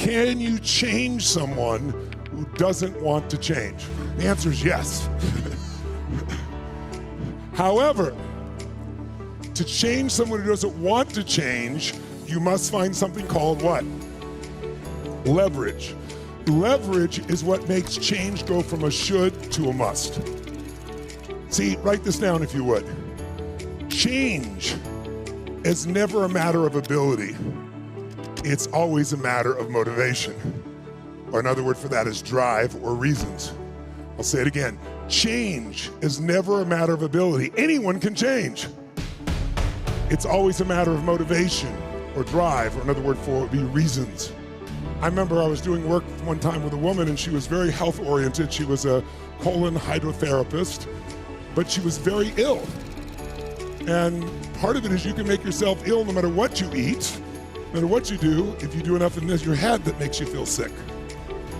can you change someone who doesn't want to change? The answer is yes. However, to change someone who doesn't want to change, you must find something called what? Leverage. Leverage is what makes change go from a should to a must. See, write this down if you would. Change is never a matter of ability. It's always a matter of motivation. Or another word for that is drive or reasons. I'll say it again. Change is never a matter of ability. Anyone can change. It's always a matter of motivation or drive, or another word for it would be reasons. I remember I was doing work one time with a woman and she was very health oriented. She was a colon hydrotherapist, but she was very ill. And part of it is you can make yourself ill no matter what you eat, no matter what you do, if you do enough in your head that makes you feel sick.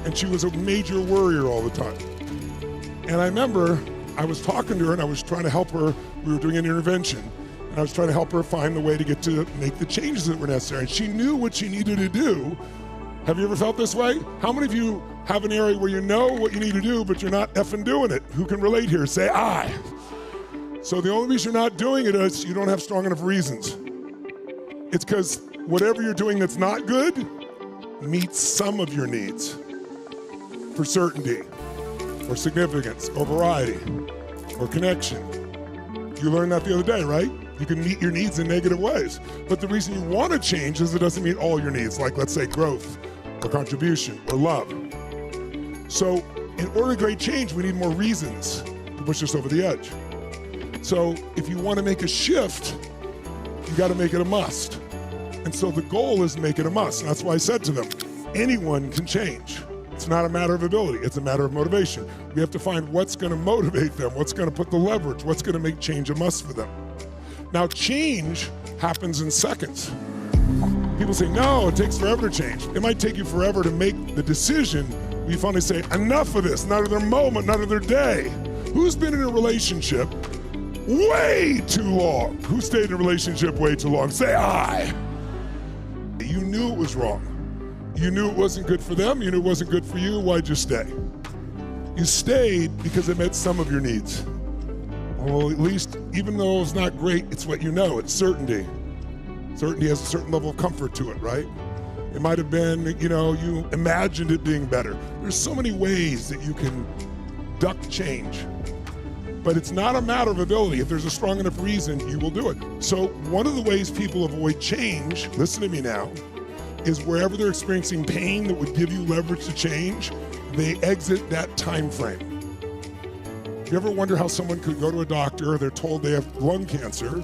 And she was a major worrier all the time. And I remember I was talking to her and I was trying to help her. We were doing an intervention. And I was trying to help her find the way to get to make the changes that were necessary. And she knew what she needed to do. Have you ever felt this way? How many of you have an area where you know what you need to do, but you're not effing doing it? Who can relate here? Say I. So the only reason you're not doing it is you don't have strong enough reasons. It's because whatever you're doing that's not good meets some of your needs for certainty, or significance, or variety, or connection. You learned that the other day, right? You can meet your needs in negative ways. But the reason you want to change is it doesn't meet all your needs, like let's say growth, or contribution, or love. So in order to create change, we need more reasons to push us over the edge. So if you want to make a shift, you got to make it a must. And so the goal is to make it a must. And that's why I said to them, anyone can change. It's not a matter of ability, it's a matter of motivation. We have to find what's going to motivate them, what's going to put the leverage, what's going to make change a must for them. Now, change happens in seconds. People say, no, it takes forever to change. It might take you forever to make the decision where you finally say, enough of this, not of their moment, not of their day. Who's been in a relationship way too long? Who stayed in a relationship way too long? Say, I. You knew it was wrong. You knew it wasn't good for them, you knew it wasn't good for you, why'd you stay? You stayed because it met some of your needs. Well, at least, even though it's not great, it's what you know, it's certainty. Certainty has a certain level of comfort to it, right? It might have been, you imagined it being better. There's so many ways that you can duck change. But it's not a matter of ability. If there's a strong enough reason, you will do it. So one of the ways people avoid change, listen to me now, is wherever they're experiencing pain that would give you leverage to change, they exit that time frame. You ever wonder how someone could go to a doctor, they're told they have lung cancer,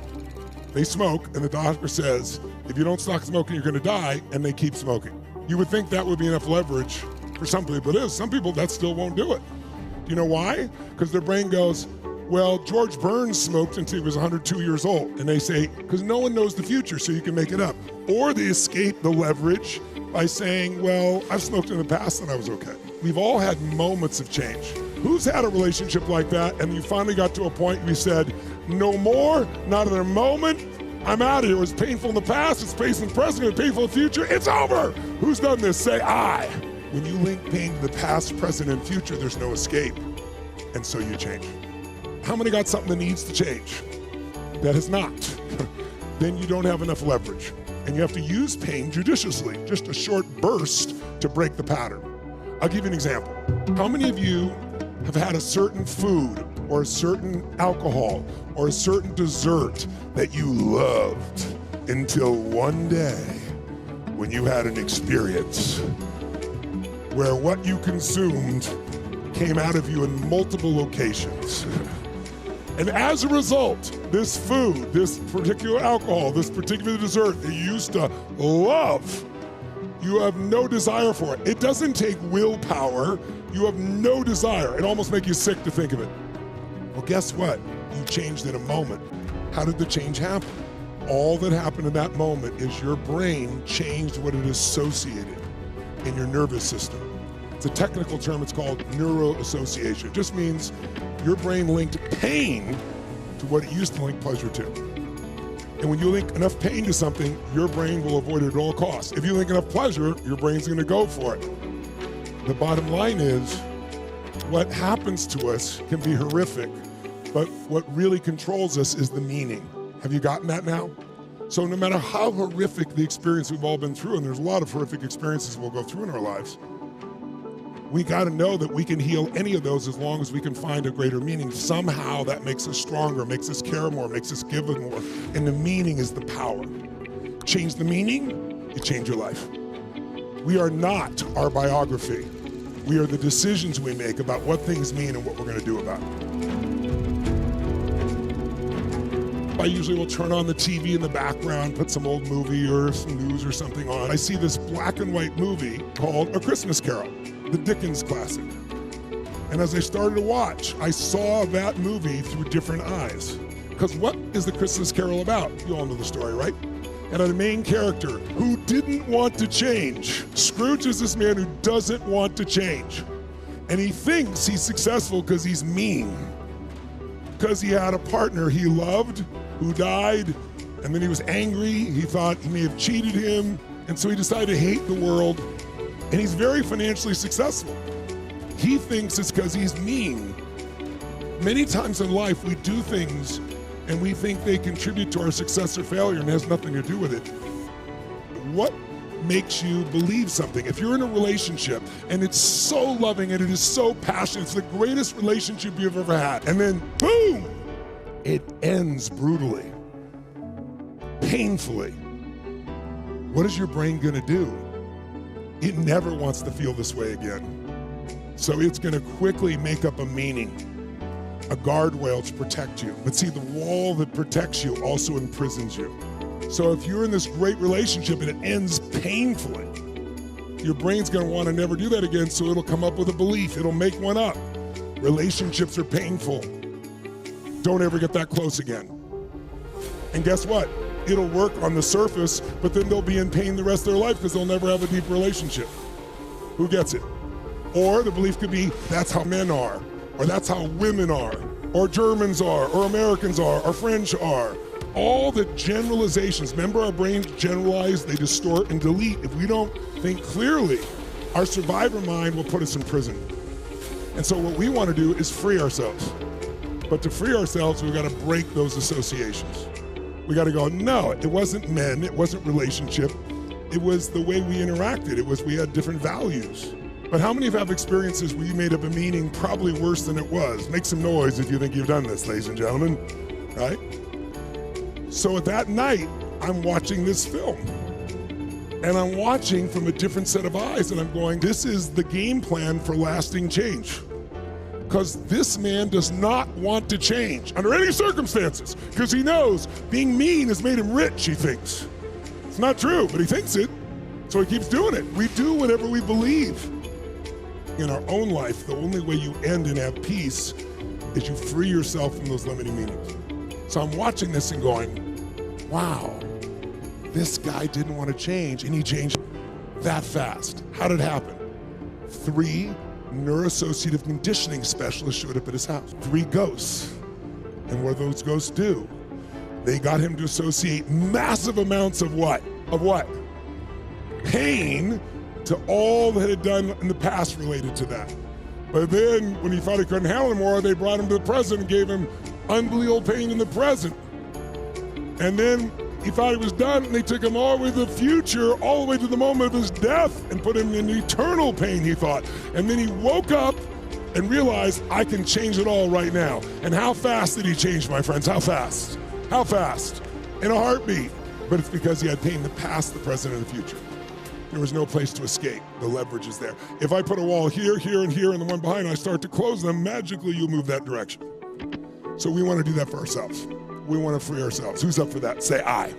they smoke, and the doctor says, if you don't stop smoking, you're gonna die, and they keep smoking. You would think that would be enough leverage for some people. It is. Some people, that still won't do it. Do you know why? Because their brain goes, well, George Burns smoked until he was 102 years old. And they say, because no one knows the future, so you can make it up. Or they escape the leverage by saying, well, I've smoked in the past and I was okay. We've all had moments of change. Who's had a relationship like that and you finally got to a point where you said, no more, not another moment, I'm out of here. It was painful in the past, it's painful in the present, it's painful in the future, it's over. Who's done this? Say I. When you link pain to the past, present, and future, there's no escape. And so you change. How many got something that needs to change that has not? Then you don't have enough leverage. And you have to use pain judiciously, just a short burst to break the pattern. I'll give you an example. How many of you have had a certain food or a certain alcohol or a certain dessert that you loved until one day when you had an experience where what you consumed came out of you in multiple locations? And as a result, this food, this particular alcohol, this particular dessert that you used to love, you have no desire for it. It doesn't take willpower. You have no desire. It almost makes you sick to think of it. Well, guess what? You changed in a moment. How did the change happen? All that happened in that moment is your brain changed what it associated in your nervous system. It's a technical term, it's called neuroassociation. It just means your brain linked pain to what it used to link pleasure to. And when you link enough pain to something, your brain will avoid it at all costs. If you link enough pleasure, your brain's gonna go for it. The bottom line is, what happens to us can be horrific, but what really controls us is the meaning. Have you gotten that now? So no matter how horrific the experience we've all been through, and there's a lot of horrific experiences we'll go through in our lives, we gotta know that we can heal any of those as long as we can find a greater meaning. Somehow that makes us stronger, makes us care more, makes us give it more, and the meaning is the power. Change the meaning, you change your life. We are not our biography. We are the decisions we make about what things mean and what we're gonna do about it. I usually will turn on the TV in the background, put some old movie or some news or something on. I see this black and white movie called A Christmas Carol, the Dickens classic. And as I started to watch, I saw that movie through different eyes. Because what is the Christmas Carol about? You all know the story, right? And a main character who didn't want to change. Scrooge is this man who doesn't want to change. And he thinks he's successful because he's mean. Because he had a partner he loved who died, and then he was angry. He thought he may have cheated him, and so he decided to hate the world, and he's very financially successful. He thinks it's because he's mean. Many times in life, we do things, and we think they contribute to our success or failure, and it has nothing to do with it. What makes you believe something? If you're in a relationship, and it's so loving, and it is so passionate, it's the greatest relationship you've ever had, and then boom! It ends brutally, painfully. What is your brain gonna do? It never wants to feel this way again. So it's gonna quickly make up a meaning, a guardrail to protect you. But see, the wall that protects you also imprisons you. So if you're in this great relationship and it ends painfully, your brain's gonna wanna never do that again, so it'll come up with a belief, it'll make one up. Relationships are painful. Don't ever get that close again. And guess what? It'll work on the surface, but then they'll be in pain the rest of their life because they'll never have a deep relationship. Who gets it? Or the belief could be, that's how men are, or that's how women are, or Germans are, or Americans are, or French are. All the generalizations, remember our brains generalize, they distort and delete. If we don't think clearly, our survivor mind will put us in prison. And so what we want to do is free ourselves. But to free ourselves, we've got to break those associations. We got to go, no, it wasn't men, it wasn't relationship. It was the way we interacted. It was we had different values. But how many have experiences where you made up a meaning probably worse than it was? Make some noise if you think you've done this, ladies and gentlemen, right? So at that night, I'm watching this film. And I'm watching from a different set of eyes, and I'm going, this is the game plan for lasting change. Because this man does not want to change under any circumstances, because he knows being mean has made him rich, he thinks. It's not true, but he thinks it, so he keeps doing it. We do whatever we believe. In our own life, the only way you end and have peace is you free yourself from those limiting meanings. So I'm watching this and going, wow, this guy didn't want to change, and he changed that fast. How did it happen? 3 neuroassociative conditioning specialists showed up at his house. 3 ghosts. And what do those ghosts do? They got him to associate massive amounts of what? Of what? Pain to all that had done in the past related to that. But then when he thought he couldn't handle it anymore, they brought him to the present and gave him unbelievable pain in the present. And then he thought he was done, and they took him all the way to the future, all the way to the moment of his death, and put him in eternal pain, he thought. And then he woke up and realized, I can change it all right now. And how fast did he change, my friends? How fast? How fast? In a heartbeat. But it's because he had pain in the past, the present, and the future. There was no place to escape. The leverage is there. If I put a wall here, here, and here, and the one behind, and I start to close them, magically you'll move that direction. So we want to do that for ourselves. We want to free ourselves. Who's up for that? Say I.